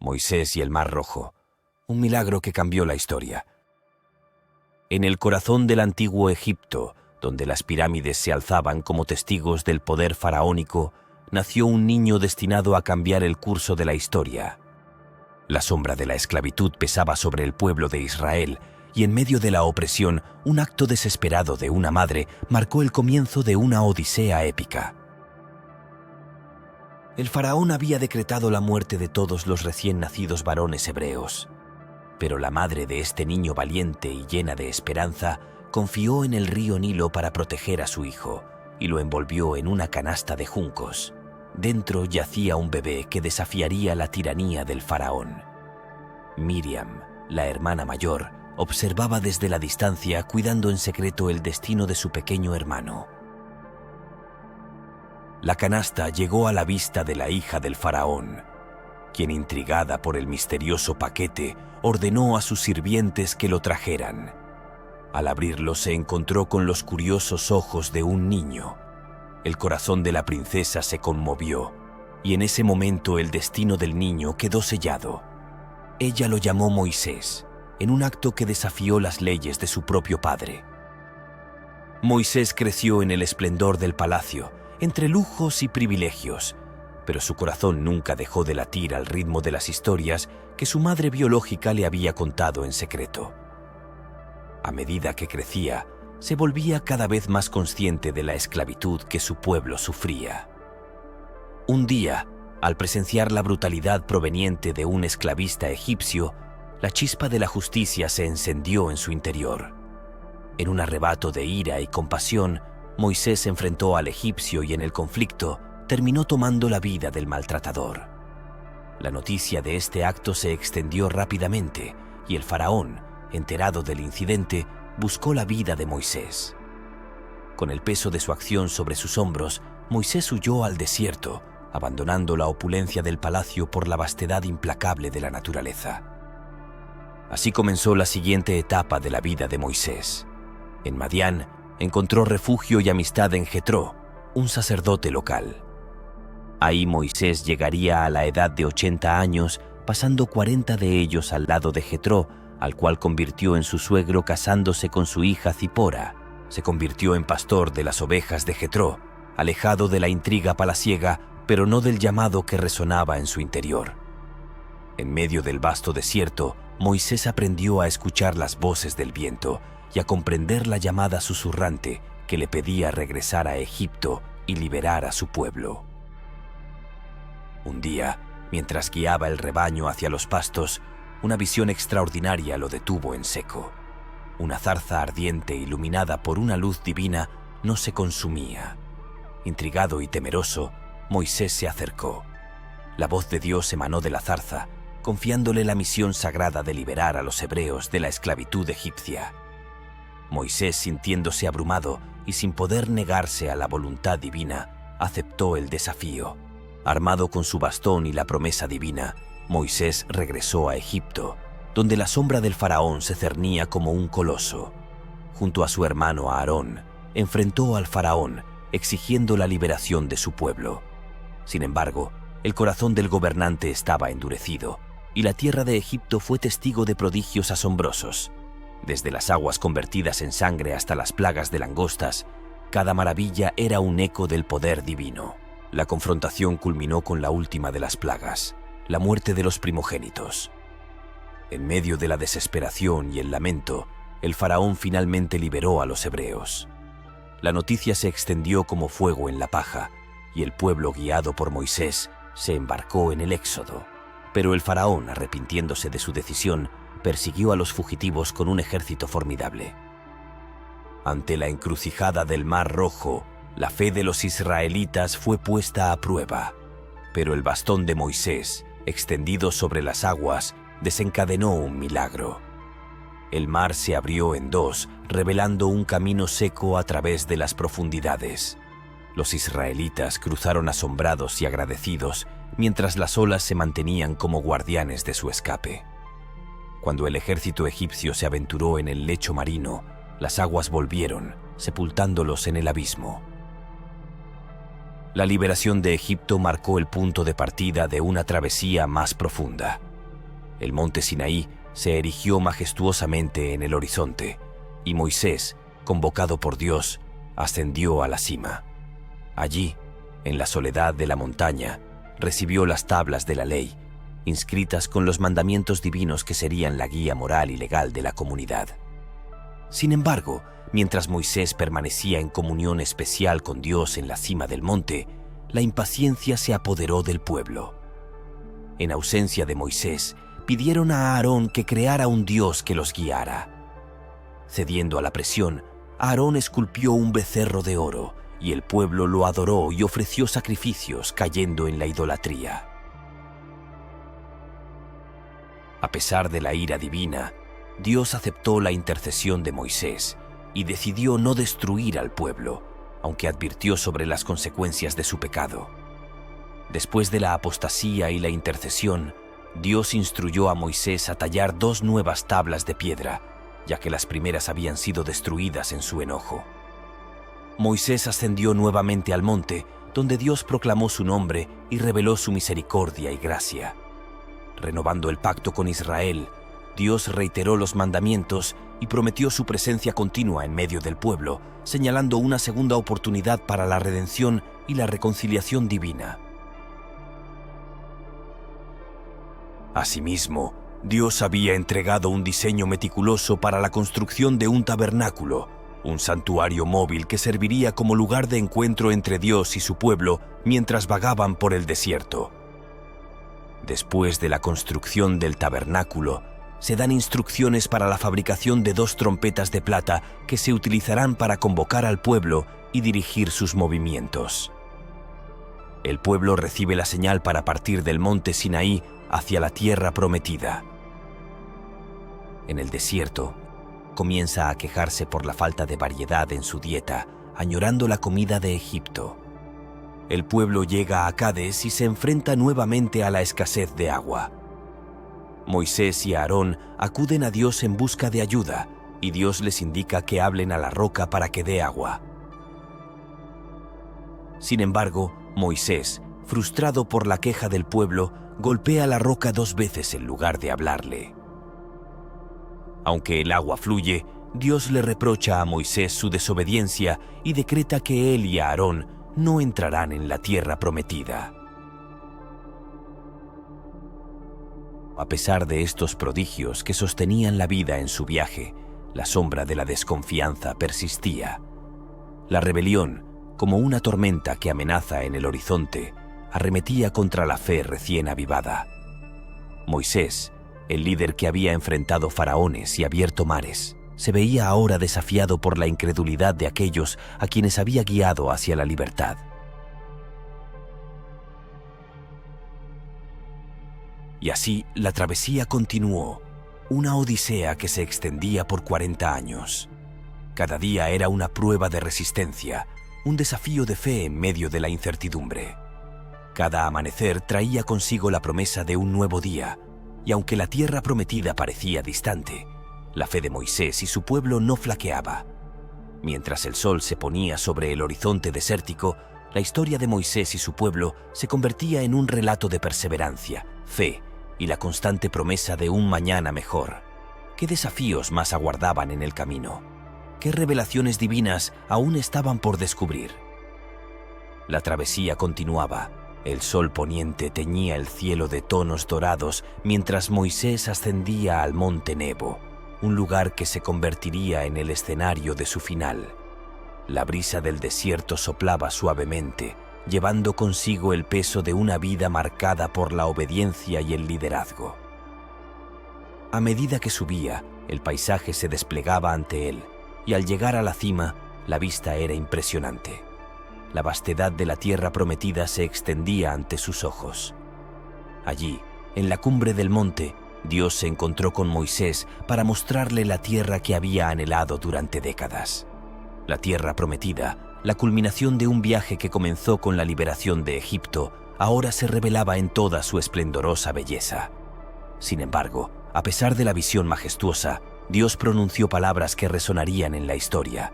Moisés y el Mar Rojo, un milagro que cambió la historia. En el corazón del antiguo Egipto, donde las pirámides se alzaban como testigos del poder faraónico, nació un niño destinado a cambiar el curso de la historia. La sombra de la esclavitud pesaba sobre el pueblo de Israel, y en medio de la opresión, un acto desesperado de una madre marcó el comienzo de una odisea épica. El faraón había decretado la muerte de todos los recién nacidos varones hebreos, pero la madre de este niño valiente y llena de esperanza confió en el río Nilo para proteger a su hijo y lo envolvió en una canasta de juncos. Dentro yacía un bebé que desafiaría la tiranía del faraón. Miriam, la hermana mayor, observaba desde la distancia, cuidando en secreto el destino de su pequeño hermano. La canasta llegó a la vista de la hija del faraón, quien, intrigada por el misterioso paquete, ordenó a sus sirvientes que lo trajeran. Al abrirlo se encontró con los curiosos ojos de un niño. El corazón de la princesa se conmovió, y en ese momento el destino del niño quedó sellado. Ella lo llamó Moisés, en un acto que desafió las leyes de su propio padre. Moisés creció en el esplendor del palacio, entre lujos y privilegios, pero su corazón nunca dejó de latir al ritmo de las historias que su madre biológica le había contado en secreto. A medida que crecía, se volvía cada vez más consciente de la esclavitud que su pueblo sufría. Un día, al presenciar la brutalidad proveniente de un esclavista egipcio, la chispa de la justicia se encendió en su interior. En un arrebato de ira y compasión, Moisés se enfrentó al egipcio y en el conflicto terminó tomando la vida del maltratador. La noticia de este acto se extendió rápidamente y el faraón, enterado del incidente, buscó la vida de Moisés. Con el peso de su acción sobre sus hombros, Moisés huyó al desierto, abandonando la opulencia del palacio por la vastedad implacable de la naturaleza. Así comenzó la siguiente etapa de la vida de Moisés. En Madián encontró refugio y amistad en Jetró, un sacerdote local. Ahí Moisés llegaría a la edad de 80 años, pasando 40 de ellos al lado de Jetró, al cual convirtió en su suegro casándose con su hija Zipora. Se convirtió en pastor de las ovejas de Jetró, alejado de la intriga palaciega, pero no del llamado que resonaba en su interior. En medio del vasto desierto, Moisés aprendió a escuchar las voces del viento y a comprender la llamada susurrante que le pedía regresar a Egipto y liberar a su pueblo. Un día, mientras guiaba el rebaño hacia los pastos, una visión extraordinaria lo detuvo en seco. Una zarza ardiente iluminada por una luz divina no se consumía. Intrigado y temeroso, Moisés se acercó. La voz de Dios emanó de la zarza, confiándole la misión sagrada de liberar a los hebreos de la esclavitud egipcia. Moisés, sintiéndose abrumado y sin poder negarse a la voluntad divina, aceptó el desafío. Armado con su bastón y la promesa divina, Moisés regresó a Egipto, donde la sombra del faraón se cernía como un coloso. Junto a su hermano Aarón, enfrentó al faraón, exigiendo la liberación de su pueblo. Sin embargo, el corazón del gobernante estaba endurecido, y la tierra de Egipto fue testigo de prodigios asombrosos. Desde las aguas convertidas en sangre hasta las plagas de langostas, cada maravilla era un eco del poder divino. La confrontación culminó con la última de las plagas, la muerte de los primogénitos. En medio de la desesperación y el lamento, el faraón finalmente liberó a los hebreos. La noticia se extendió como fuego en la paja, y el pueblo, guiado por Moisés, se embarcó en el éxodo. Pero el faraón, arrepintiéndose de su decisión, persiguió a los fugitivos con un ejército formidable. Ante la encrucijada del Mar Rojo, la fe de los israelitas fue puesta a prueba, pero el bastón de Moisés, extendido sobre las aguas, desencadenó un milagro. El mar se abrió en dos, revelando un camino seco a través de las profundidades. Los israelitas cruzaron asombrados y agradecidos, mientras las olas se mantenían como guardianes de su escape. Cuando el ejército egipcio se aventuró en el lecho marino, las aguas volvieron, sepultándolos en el abismo. La liberación de Egipto marcó el punto de partida de una travesía más profunda. El monte Sinaí se erigió majestuosamente en el horizonte, y Moisés, convocado por Dios, ascendió a la cima. Allí, en la soledad de la montaña, recibió las tablas de la ley, inscritas con los mandamientos divinos que serían la guía moral y legal de la comunidad. Sin embargo, mientras Moisés permanecía en comunión especial con Dios en la cima del monte, la impaciencia se apoderó del pueblo. En ausencia de Moisés, pidieron a Aarón que creara un Dios que los guiara. Cediendo a la presión, Aarón esculpió un becerro de oro, y el pueblo lo adoró y ofreció sacrificios, cayendo en la idolatría. A pesar de la ira divina, Dios aceptó la intercesión de Moisés y decidió no destruir al pueblo, aunque advirtió sobre las consecuencias de su pecado. Después de la apostasía y la intercesión, Dios instruyó a Moisés a tallar 2 nuevas tablas de piedra, ya que las primeras habían sido destruidas en su enojo. Moisés ascendió nuevamente al monte, donde Dios proclamó su nombre y reveló su misericordia y gracia. Renovando el pacto con Israel, Dios reiteró los mandamientos y prometió su presencia continua en medio del pueblo, señalando una segunda oportunidad para la redención y la reconciliación divina. Asimismo, Dios había entregado un diseño meticuloso para la construcción de un tabernáculo, un santuario móvil que serviría como lugar de encuentro entre Dios y su pueblo mientras vagaban por el desierto. Después de la construcción del tabernáculo, se dan instrucciones para la fabricación de 2 trompetas de plata que se utilizarán para convocar al pueblo y dirigir sus movimientos. El pueblo recibe la señal para partir del monte Sinaí hacia la tierra prometida. En el desierto, comienza a quejarse por la falta de variedad en su dieta, añorando la comida de Egipto. El pueblo llega a Cades y se enfrenta nuevamente a la escasez de agua. Moisés y Aarón acuden a Dios en busca de ayuda, y Dios les indica que hablen a la roca para que dé agua. Sin embargo, Moisés, frustrado por la queja del pueblo, golpea la roca 2 veces en lugar de hablarle. Aunque el agua fluye, Dios le reprocha a Moisés su desobediencia y decreta que él y Aarón no entrarán en la tierra prometida. A pesar de estos prodigios que sostenían la vida en su viaje, la sombra de la desconfianza persistía. La rebelión, como una tormenta que amenaza en el horizonte, arremetía contra la fe recién avivada. Moisés, el líder que había enfrentado faraones y abierto mares, se veía ahora desafiado por la incredulidad de aquellos a quienes había guiado hacia la libertad. Y así la travesía continuó, una odisea que se extendía por 40 años. Cada día era una prueba de resistencia, un desafío de fe en medio de la incertidumbre. Cada amanecer traía consigo la promesa de un nuevo día, y aunque la tierra prometida parecía distante, la fe de Moisés y su pueblo no flaqueaba. Mientras el sol se ponía sobre el horizonte desértico, la historia de Moisés y su pueblo se convertía en un relato de perseverancia, fe y la constante promesa de un mañana mejor. ¿Qué desafíos más aguardaban en el camino? ¿Qué revelaciones divinas aún estaban por descubrir? La travesía continuaba. El sol poniente teñía el cielo de tonos dorados mientras Moisés ascendía al monte Nebo, un lugar que se convertiría en el escenario de su final. La brisa del desierto soplaba suavemente, llevando consigo el peso de una vida marcada por la obediencia y el liderazgo. A medida que subía, el paisaje se desplegaba ante él, y al llegar a la cima, la vista era impresionante. La vastedad de la tierra prometida se extendía ante sus ojos. Allí, en la cumbre del monte, Dios se encontró con Moisés para mostrarle la tierra que había anhelado durante décadas. La tierra prometida, la culminación de un viaje que comenzó con la liberación de Egipto, ahora se revelaba en toda su esplendorosa belleza. Sin embargo, a pesar de la visión majestuosa, Dios pronunció palabras que resonarían en la historia.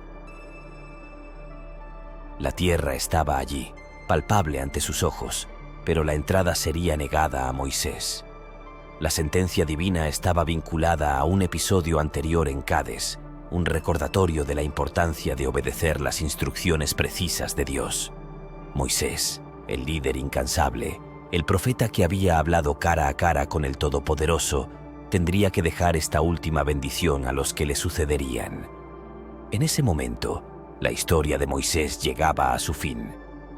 La tierra estaba allí, palpable ante sus ojos, pero la entrada sería negada a Moisés. La sentencia divina estaba vinculada a un episodio anterior en Cades, un recordatorio de la importancia de obedecer las instrucciones precisas de Dios. Moisés, el líder incansable, el profeta que había hablado cara a cara con el Todopoderoso, tendría que dejar esta última bendición a los que le sucederían. En ese momento, la historia de Moisés llegaba a su fin.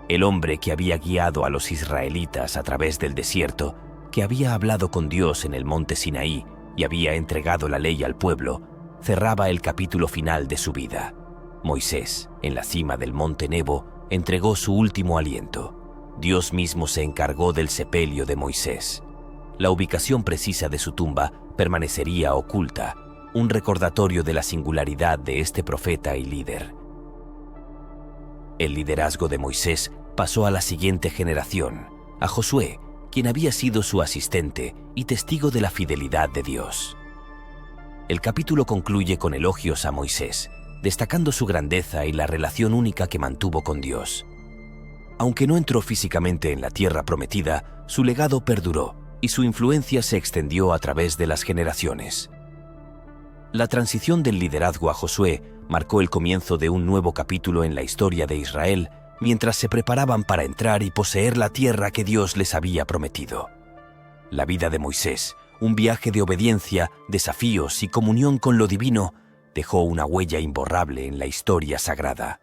El hombre que había guiado a los israelitas a través del desierto, que había hablado con Dios en el monte Sinaí y había entregado la ley al pueblo, cerraba el capítulo final de su vida. Moisés, en la cima del monte Nebo, entregó su último aliento. Dios mismo se encargó del sepelio de Moisés. La ubicación precisa de su tumba permanecería oculta, un recordatorio de la singularidad de este profeta y líder. El liderazgo de Moisés pasó a la siguiente generación, a Josué, quien había sido su asistente y testigo de la fidelidad de Dios. El capítulo concluye con elogios a Moisés, destacando su grandeza y la relación única que mantuvo con Dios. Aunque no entró físicamente en la tierra prometida, su legado perduró y su influencia se extendió a través de las generaciones. La transición del liderazgo a Josué marcó el comienzo de un nuevo capítulo en la historia de Israel, mientras se preparaban para entrar y poseer la tierra que Dios les había prometido. La vida de Moisés, un viaje de obediencia, desafíos y comunión con lo divino, dejó una huella imborrable en la historia sagrada.